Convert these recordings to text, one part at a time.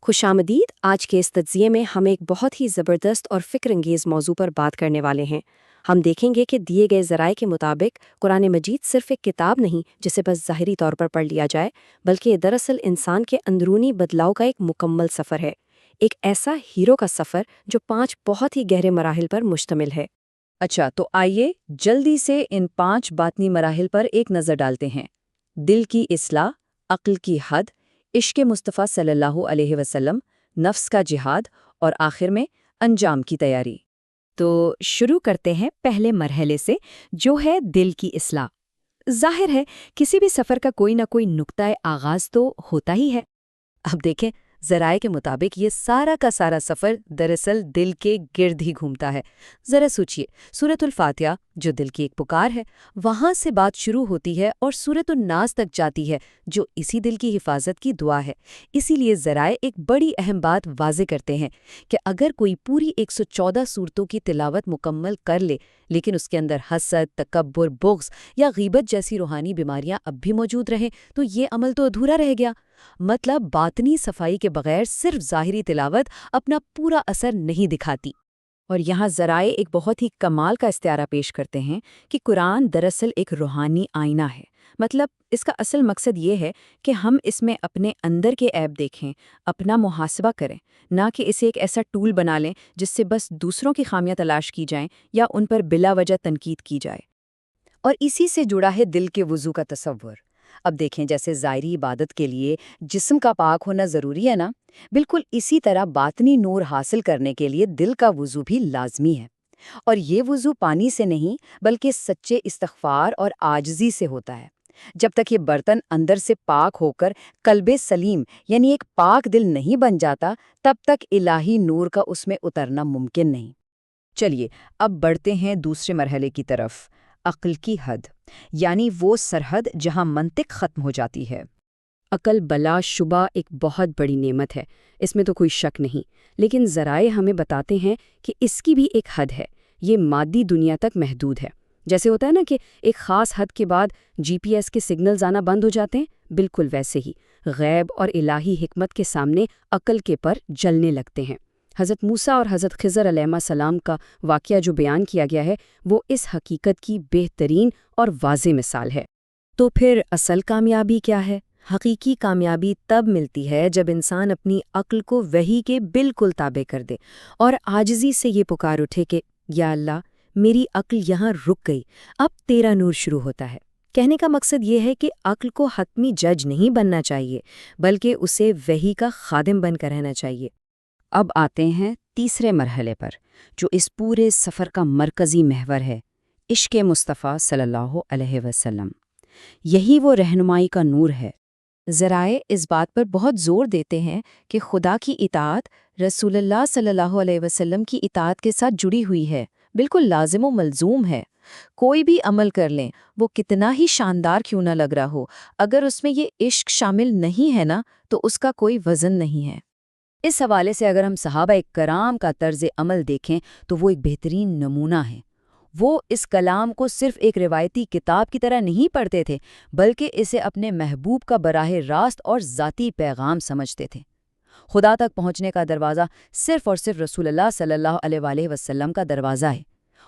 खुशामदीद। आज के इस तज्ज़िये में हम एक बहुत ही ज़बरदस्त और फ़िक्र अंगेज़ मौजू पर बात करने वाले हैं। हम देखेंगे कि दिए गए ज़राए के मुताबिक कुरान मजीद सिर्फ़ एक किताब नहीं जिसे बस ज़ाहिरी तौर पर पढ़ लिया जाए, बल्कि ये दरअसल इंसान के अंदरूनी बदलाव का एक मुकम्मल सफ़र है। एक ऐसा हीरो का सफ़र जो 5 बहुत ही गहरे मराहिल पर मुश्तमिल है। अच्छा, तो आइए जल्दी से इन 5 बातनी मराहिल पर एक नज़र डालते हैं। दिल की इस्लाह, अक्ल की हद, इश्क़ मुस्तफ़ा सल्लल्लाहु अलैहि वसल्लम, नफ्स का जिहाद और आखिर में अंजाम की तैयारी। तो शुरू करते हैं पहले मरहले से, जो है दिल की इस्लाह। ज़ाहिर है किसी भी सफ़र का कोई ना कोई नुक्ता आगाज़ तो होता ही है। अब देखें, ज़राए के मुताबिक ये सारा का सारा सफ़र दरअसल दिल के गिर्द ही घूमता है। ज़रा सोचिए, सूरतुल फातिहा जो दिल की एक पुकार है, वहाँ से बात शुरू होती है और सूरतुन नास तक जाती है, जो इसी दिल की हिफाजत की दुआ है। इसीलिए ज़राए एक बड़ी अहम बात वाज़े करते हैं कि अगर कोई पूरी 114 सूरतों की तिलावत मुकम्मल कर ले, लेकिन उसके अंदर हसद, तकब्बुर, बुग़्ज़ या गीबत जैसी रूहानी बीमारियां अब भी मौजूद रहें, तो ये अमल तो अधूरा रह गया। मतलब बातनी सफाई के बगैर सिर्फ ज़ाहिरी तिलावत अपना पूरा असर नहीं दिखाती। और यहाँ ज़राए एक बहुत ही कमाल का इस्तिआरा पेश करते हैं कि कुरान दरअसल एक रूहानी आईना है। मतलब इसका असल मकसद ये है कि हम इसमें अपने अंदर के ऐब देखें, अपना मुहासबा करें, ना कि इसे एक ऐसा टूल बना लें जिससे बस दूसरों की खामियां तलाश की जाएं या उन पर बिला वजह तनकीद की जाए। और इसी से जुड़ा है दिल के वुज़ू का तसव्वुर। अब देखें, जैसे ज़ाहिरी इबादत के लिए जिस्म का पाक होना ज़रूरी है ना, बिल्कुल इसी तरह बातनी नूर हासिल करने के लिए दिल का वुज़ू भी लाजमी है। और ये वुज़ू पानी से नहीं, बल्कि सच्चे इस्तिग़फ़ार और आजिज़ी से होता है। जब तक ये बर्तन अंदर से पाक होकर कल्बे सलीम यानी एक पाक दिल नहीं बन जाता, तब तक इलाही नूर का उसमें उतरना मुमकिन नहीं। चलिए, अब बढ़ते हैं दूसरे मरहले की तरफ, अक्ल की हद, यानी वो सरहद जहां मंतिक खत्म हो जाती है। अकल बला शुबा एक बहुत बड़ी नेमत है, इसमें तो कोई शक नहीं। लेकिन ज़राए हमें बताते हैं कि इसकी भी एक हद है। ये मादी दुनिया तक महदूद है। जैसे होता है ना कि एक ख़ास हद के बाद GPS के सिग्नल्स आना बंद हो जाते हैं, बिल्कुल वैसे ही गैब और इलाही हिकमत के सामने अकल के पर जलने लगते हैं। हज़रत मूसा और हज़रत खिज़र अलैहिस्सलाम का वाक़या जो बयान किया गया है, वो इस हकीकत की बेहतरीन और वाज़ेह मिसाल है। तो फिर असल कामयाबी क्या है? हकीकी कामयाबी तब मिलती है जब इंसान अपनी अक्ल को वही के बिल्कुल ताबे कर दे और आजिज़ी से ये पुकार उठे कि या अल्लाह, मेरी अक्ल यहाँ रुक गई, अब तेरा नूर शुरू होता है। कहने का मकसद ये है कि अक्ल को हतमी जज नहीं बनना चाहिए, बल्कि उसे वही का खादिम बनकर रहना चाहिए। अब आते हैं तीसरे मरहले पर, जो इस पूरे सफ़र का मरकज़ी महवर है, इश्क़ मुस्तफ़ा सल्लल्लाहु अलैहि वसल्लम। यही वो रहनुमाई का नूर है। ज़राए इस बात पर बहुत ज़ोर देते हैं कि खुदा की इताअत रसूलुल्लाह सल्लल्लाहु अलैहि वसल्लम की इताअत के साथ जुड़ी हुई है, बिल्कुल लाज़िम व मलज़ूम है। कोई भी अमल कर लें, वो कितना ही शानदार क्यों ना लग रहा हो, अगर उसमें ये इश्क शामिल नहीं है ना, तो उसका कोई वज़न नहीं है। इस हवाले से अगर हम सहाबा कराम का तर्ज़ अमल देखें, तो वो एक बेहतरीन नमूना है। वो इस कलाम को सिर्फ एक रिवायती किताब की तरह नहीं पढ़ते थे, बल्कि इसे अपने महबूब का बराह रास्त और ज़ाती पैगाम समझते थे। खुदा तक पहुँचने का दरवाज़ा सिर्फ और सिर्फ रसूलुल्लाह सल्लल्लाहु अलैहि वसल्लम का दरवाज़ा है।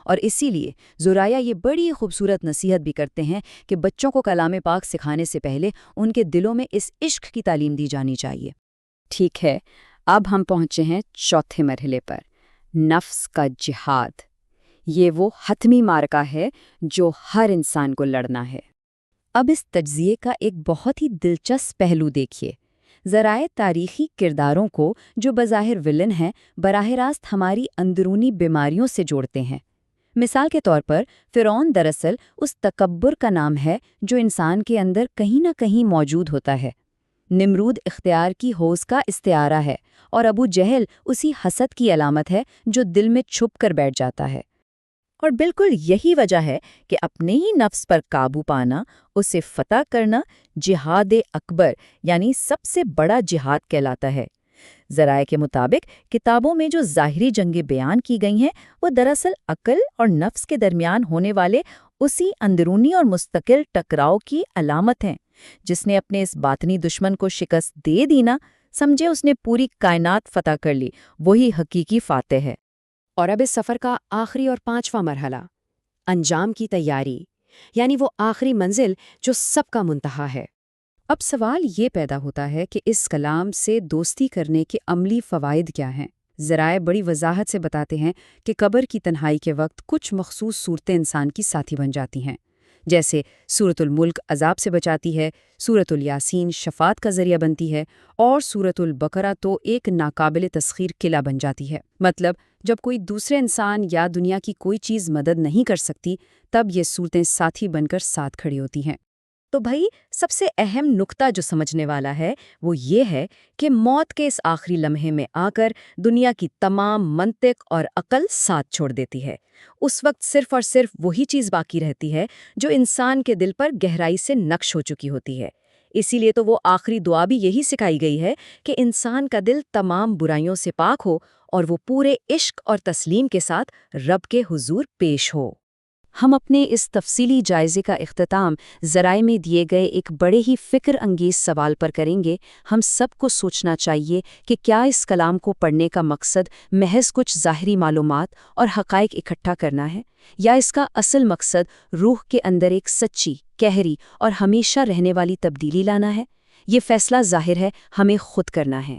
और इसीलिए ज़ुराया ये बड़ी खूबसूरत नसीहत भी करते हैं कि बच्चों को कलाम पाक सिखाने से पहले उनके दिलों में इस इश्क की तालीम दी जानी चाहिए। ठीक है, अब हम पहुँचे हैं चौथे मरहले पर, नफ्स का जिहाद। ये वो हतमी मार्का है जो हर इंसान को लड़ना है। अब इस तज्ज़िये का एक बहुत ही दिलचस्प पहलू देखिए। ज़राए तारीख़ी किरदारों को, जो बज़ाहिर विलन हैं, बराह रास्त हमारी अंदरूनी बीमारियों से जोड़ते हैं। मिसाल के तौर पर फ़िरौन दरअसल उस तकब्बुर का नाम है जो इंसान के अंदर कहीं ना कहीं मौजूद होता है। निमरूद इख्तियार की होश का इस्तिआरा है और अबू जहल उसी हसद की अलामत है जो दिल में छुप कर बैठ जाता है। और बिल्कुल यही वजह है कि अपने ही नफ्स पर काबू पाना, उसे फतह करना जिहाद अकबर यानी सबसे बड़ा जिहाद कहलाता है। ज़राए के मुताबिक किताबों में जो ज़ाहिरी जंगें बयान की गई हैं, वो दरअसल अक्ल और नफ्स के दरमियान होने वाले उसी अंदरूनी और मुस्तकिल टकराव की अलामत हैं। जिसने अपने इस बातनी दुश्मन को शिकस्त दे दी ना, سمجھے اس نے پوری کائنات فتح کر لی، وہی حقیقی فاتح ہے۔ اور اب اس سفر کا آخری اور 5واں مرحلہ، انجام کی تیاری، یعنی وہ آخری منزل جو سب کا منتہا ہے۔ اب سوال یہ پیدا ہوتا ہے کہ اس کلام سے دوستی کرنے کے عملی فوائد کیا ہیں؟ ذرائع بڑی وضاحت سے بتاتے ہیں کہ قبر کی تنہائی کے وقت کچھ مخصوص صورتیں انسان کی ساتھی بن جاتی ہیں، جیسے سورۃ الملک عذاب سے بچاتی ہے، سورۃ الیاسین شفاعت کا ذریعہ بنتی ہے، اور سورۃ البقرہ تو ایک ناقابل تسخیر قلعہ بن جاتی ہے۔ مطلب جب کوئی دوسرے انسان یا دنیا کی کوئی چیز مدد نہیں کر سکتی، تب یہ صورتیں ساتھی بن کر ساتھ کھڑی ہوتی ہیں۔ تو بھائی سب سے اہم نقطہ جو سمجھنے والا ہے وہ یہ ہے کہ موت کے اس آخری لمحے میں آ کر دنیا کی تمام منطق اور عقل ساتھ چھوڑ دیتی ہے۔ اس وقت صرف اور صرف وہی چیز باقی رہتی ہے جو انسان کے دل پر گہرائی سے نقش ہو چکی ہوتی ہے۔ اسی لیے تو وہ آخری دعا بھی یہی سکھائی گئی ہے کہ انسان کا دل تمام برائیوں سے پاک ہو اور وہ پورے عشق اور تسلیم کے ساتھ رب کے حضور پیش ہو۔ ہم اپنے اس تفصیلی جائزے کا اختتام ذرائع میں دیے گئے ایک بڑے ہی فکر انگیز سوال پر کریں گے۔ ہم سب کو سوچنا چاہیے کہ کیا اس کلام کو پڑھنے کا مقصد محض کچھ ظاہری معلومات اور حقائق اکٹھا کرنا ہے، یا اس کا اصل مقصد روح کے اندر ایک سچی، گہری اور ہمیشہ رہنے والی تبدیلی لانا ہے؟ یہ فیصلہ ظاہر ہے ہمیں خود کرنا ہے۔